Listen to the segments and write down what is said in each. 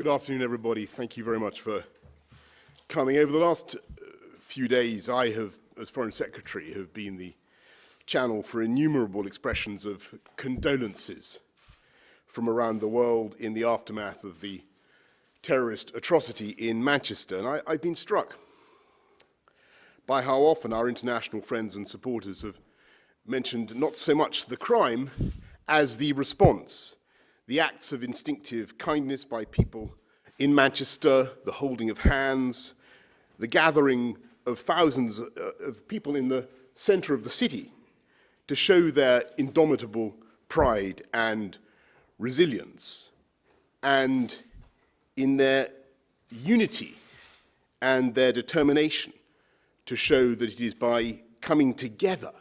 Good afternoon, everybody. Thank you very much for coming. Over the last few days, I have, as Foreign Secretary, have been the channel for innumerable expressions of condolences from around the world in the aftermath of the terrorist atrocity in Manchester. And I've been struck by how often our international friends and supporters have mentioned not so much the crime as the response, the acts of instinctive kindness by people in Manchester, the holding of hands, the gathering of thousands of people in the centre of the city to show their indomitable pride and resilience, and in their unity and their determination to show that it is by coming together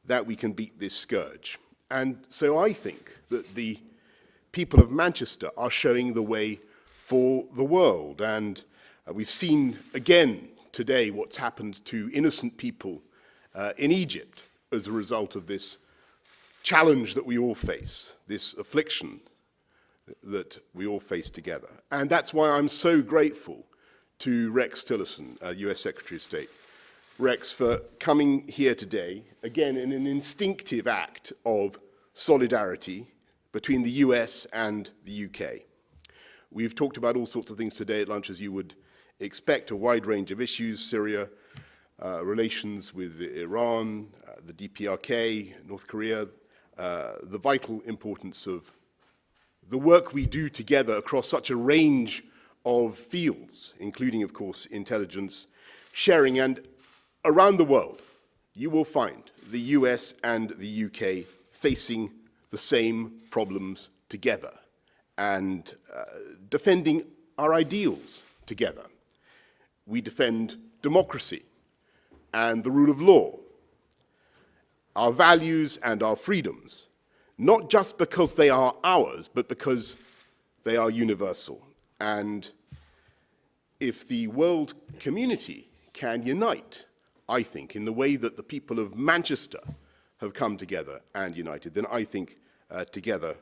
that we can beat this scourge. And so I think that the people of Manchester are showing the way for the world. And we've seen again today what's happened to innocent people in Egypt as a result of this challenge that we all face, this affliction that we all face together. And that's why I'm so grateful to Rex Tillerson, US Secretary of State. Rex, for coming here today, again in an instinctive act of solidarity between the US and the UK. We've talked about all sorts of things today at lunch, as you would expect, a wide range of issues: Syria, relations with Iran, the DPRK, North Korea, the vital importance of the work we do together across such a range of fields, including, of course, intelligence sharing. And around the world, you will find the US and the UK facing the same problems together and defending our ideals together. We defend democracy and the rule of law, our values and our freedoms, not just because they are ours, but because they are universal. And if the world community can unite, I think, in the way that the people of Manchester have come together and united, then I think together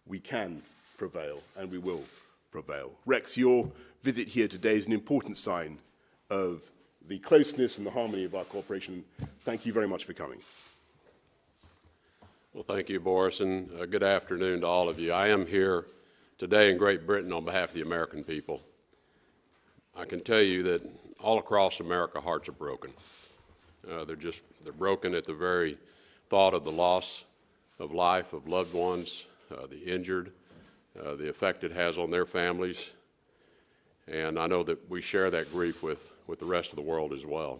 we can prevail and we will prevail. Rex, your visit here today is an important sign of the closeness and the harmony of our cooperation. Thank you very much for coming. Well, thank you, Boris, and good afternoon to all of you. I am here today in Great Britain on behalf of the American people. I can tell you that all across America, hearts are broken. They're broken at the very thought of the loss of life, of loved ones, the injured, the effect it has on their families. And I know that we share that grief with the rest of the world as well.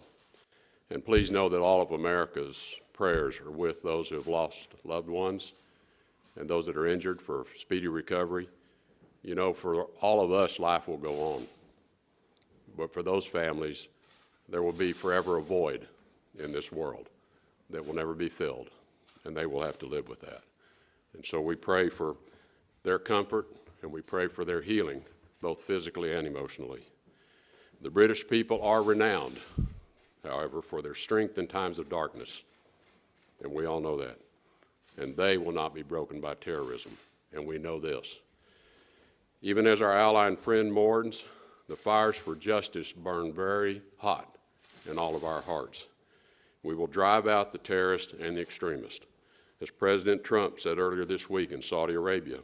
And please know that all of America's prayers are with those who have lost loved ones and those that are injured for speedy recovery. You know, for all of us, life will go on. But for those families, there will be forever a void in this world that will never be filled, and they will have to live with that. And so we pray for their comfort, and we pray for their healing, both physically and emotionally. The British people are renowned, however, for their strength in times of darkness, and we all know that. And they will not be broken by terrorism, and we know this. Even as our ally and friend mourns, the fires for justice burn very hot in all of our hearts. We will drive out the terrorists and the extremists. As President Trump said earlier this week in Saudi Arabia,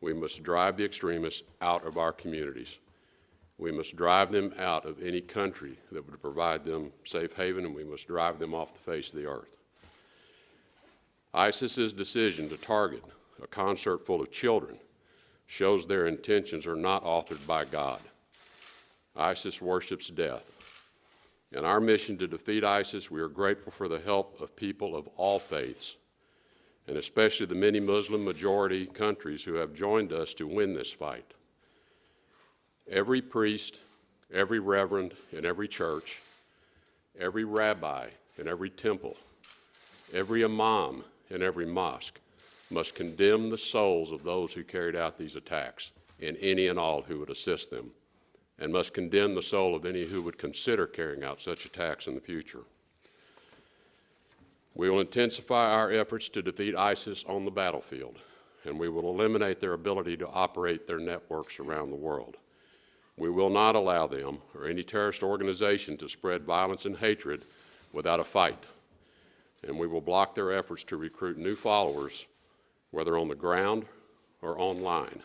we must drive the extremists out of our communities. We must drive them out of any country that would provide them safe haven, and we must drive them off the face of the earth. ISIS's decision to target a concert full of children shows their intentions are not authored by God. ISIS worships death. In our mission to defeat ISIS, we are grateful for the help of people of all faiths, and especially the many Muslim majority countries who have joined us to win this fight. Every priest, every reverend in every church, every rabbi in every temple, every imam in every mosque must condemn the souls of those who carried out these attacks and any and all who would assist them, and must condemn the soul of any who would consider carrying out such attacks in the future. We will intensify our efforts to defeat ISIS on the battlefield, and we will eliminate their ability to operate their networks around the world. We will not allow them or any terrorist organization to spread violence and hatred without a fight. And we will block their efforts to recruit new followers, whether on the ground or online.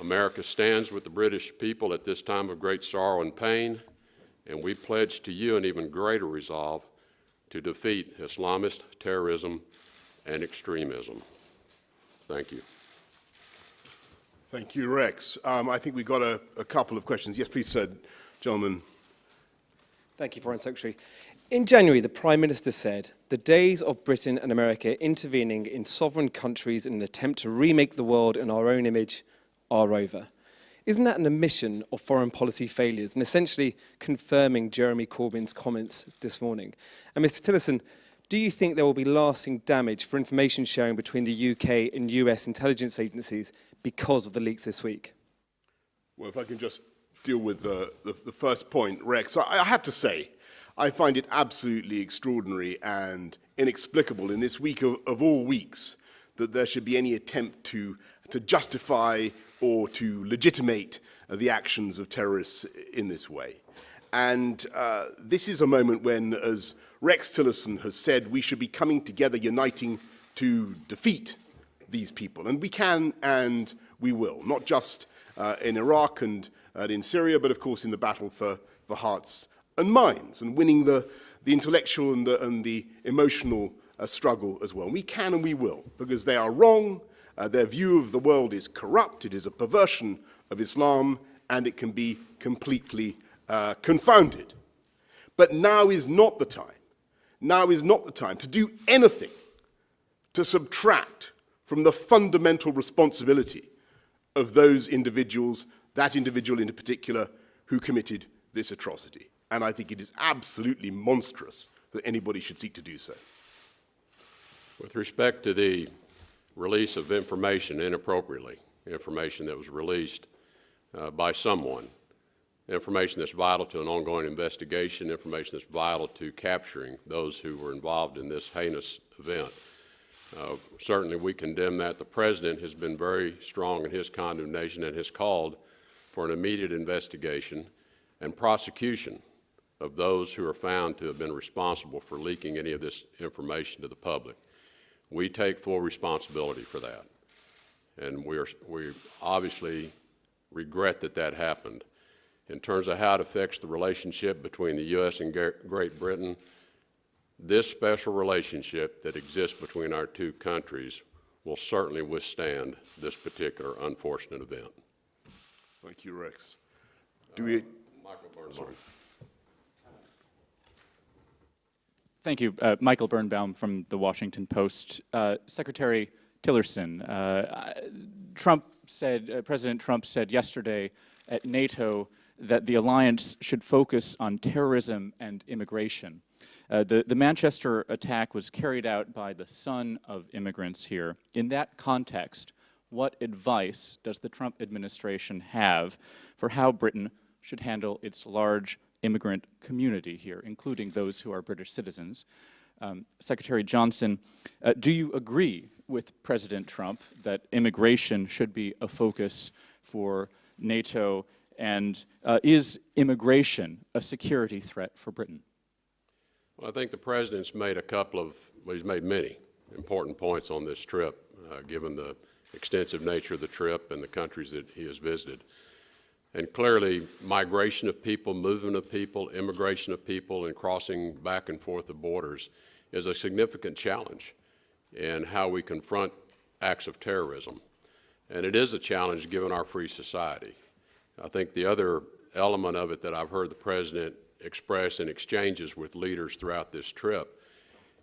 America stands with the British people at this time of great sorrow and pain, and we pledge to you an even greater resolve to defeat Islamist terrorism and extremism. Thank you. Thank you, Rex. I think we've got a couple of questions. Yes, please, sir, gentlemen. Thank you, Foreign Secretary. In January, the Prime Minister said, "The days of Britain and America intervening in sovereign countries in an attempt to remake the world in our own image are over." Isn't that an admission of foreign policy failures and essentially confirming Jeremy Corbyn's comments this morning? And Mr. Tillerson, do you think there will be lasting damage for information sharing between the UK and US intelligence agencies because of the leaks this week? Well, if I can just deal with the first point, Rex, I have to say, I find it absolutely extraordinary and inexplicable in this week of all weeks that there should be any attempt to justify or to legitimate the actions of terrorists in this way. And this is a moment when, as Rex Tillerson has said, we should be coming together, uniting to defeat these people. And we can and we will, not just in Iraq and in Syria, but of course in the battle for hearts and minds, and winning the intellectual and the emotional struggle as well. We can and we will, because they are wrong. Their view of the world is corrupt. It is a perversion of Islam, and it can be completely confounded. But now is not the time. Now is not the time to do anything to subtract from the fundamental responsibility of those individuals, that individual in particular, who committed this atrocity. And I think it is absolutely monstrous that anybody should seek to do so. With respect to the release of information inappropriately, information that was released by someone, information that's vital to an ongoing investigation, information that's vital to capturing those who were involved in this heinous event. Certainly we condemn that. The President has been very strong in his condemnation and has called for an immediate investigation and prosecution of those who are found to have been responsible for leaking any of this information to the public. We take full responsibility for that, and we obviously regret that that happened. In terms of how it affects the relationship between the U.S. and Great Britain, this special relationship that exists between our two countries will certainly withstand this particular unfortunate event. Thank you, Rex. Michael Birnbaum. Thank you. Michael Birnbaum from The Washington Post. Secretary Tillerson, President Trump said yesterday at NATO that the alliance should focus on terrorism and immigration. The Manchester attack was carried out by the son of immigrants here. In that context, what advice does the Trump administration have for how Britain should handle its large immigrant community here, including those who are British citizens? Secretary Johnson, do you agree with President Trump that immigration should be a focus for NATO, and is immigration a security threat for Britain? Well, I think the President's made he's made many important points on this trip, given the extensive nature of the trip and the countries that he has visited. And clearly, migration of people, movement of people, immigration of people, and crossing back and forth the borders is a significant challenge in how we confront acts of terrorism. And it is a challenge given our free society. I think the other element of it that I've heard the President express in exchanges with leaders throughout this trip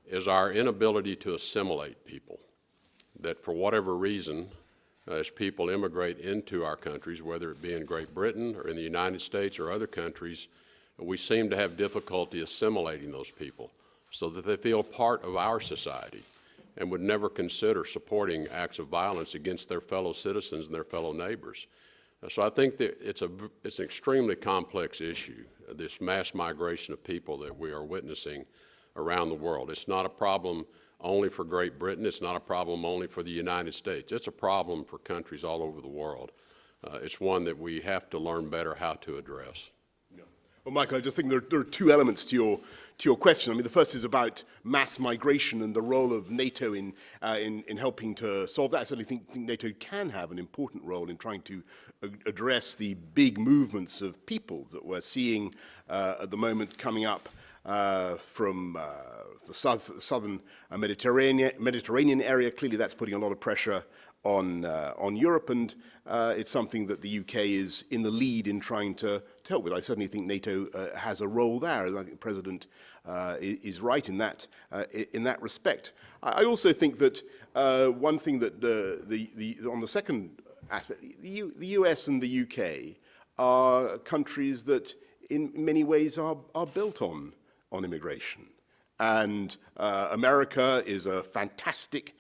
is our inability to assimilate people. That for whatever reason, as people immigrate into our countries, whether it be in Great Britain or in the United States or other countries, we seem to have difficulty assimilating those people so that they feel part of our society and would never consider supporting acts of violence against their fellow citizens and their fellow neighbors. So I think that it's an extremely complex issue, this mass migration of people that we are witnessing around the world. It's not a problem only for Great Britain. It's not a problem only for the United States. It's a problem for countries all over the world. it's one that we have to learn better how to address. Yeah. Well, Michael, I just think there are two elements to your question. I mean, the first is about mass migration and the role of NATO in helping to solve that. I certainly think NATO can have an important role in trying to address the big movements of people that we're seeing at the moment coming up from the southern Mediterranean area. Clearly, that's putting a lot of pressure on Europe, and it's something that the UK is in the lead in trying to help with. I certainly think NATO has a role there, and I think the President is right in that respect. I also think that one thing that on the second aspect, the US and the UK are countries that in many ways are built on immigration. And America is a fantastic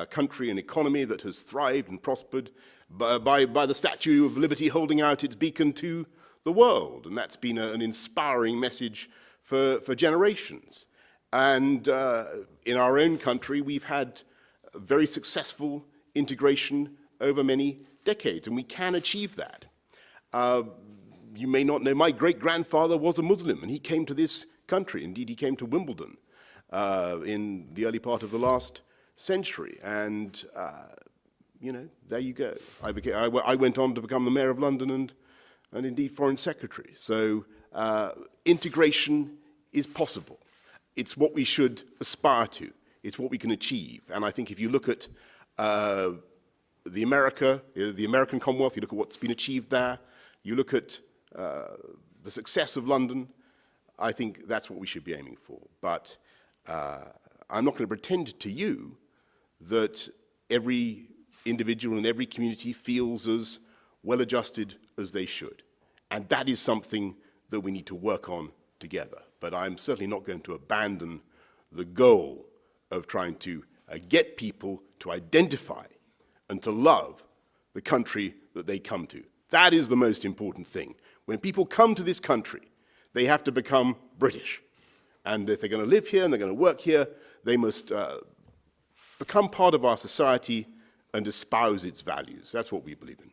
country and economy that has thrived and prospered by the Statue of Liberty holding out its beacon to the world. And that's been an inspiring message for generations. And in our own country, we've had very successful integration over many decades, and we can achieve that. You may not know, my great-grandfather was a Muslim, and he came to this country. Indeed, he came to Wimbledon in the early part of the last century. And, you know, there you go. I went on to become the Mayor of London and indeed Foreign Secretary. So integration is possible. It's what we should aspire to. It's what we can achieve. And I think if you look at the American Commonwealth, you look at what's been achieved there, you look at the success of London, I think that's what we should be aiming for. But I'm not going to pretend to you that every individual in every community feels as well-adjusted as they should. And that is something that we need to work on together. But I'm certainly not going to abandon the goal of trying to get people to identify and to love the country that they come to. That is the most important thing. When people come to this country, they have to become British. And if they're going to live here and they're going to work here, they must become part of our society and espouse its values. That's what we believe in.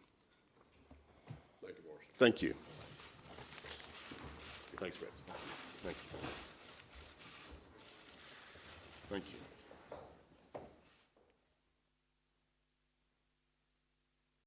Thank you, Boris. Thank you. Thanks, Rex. Thank you.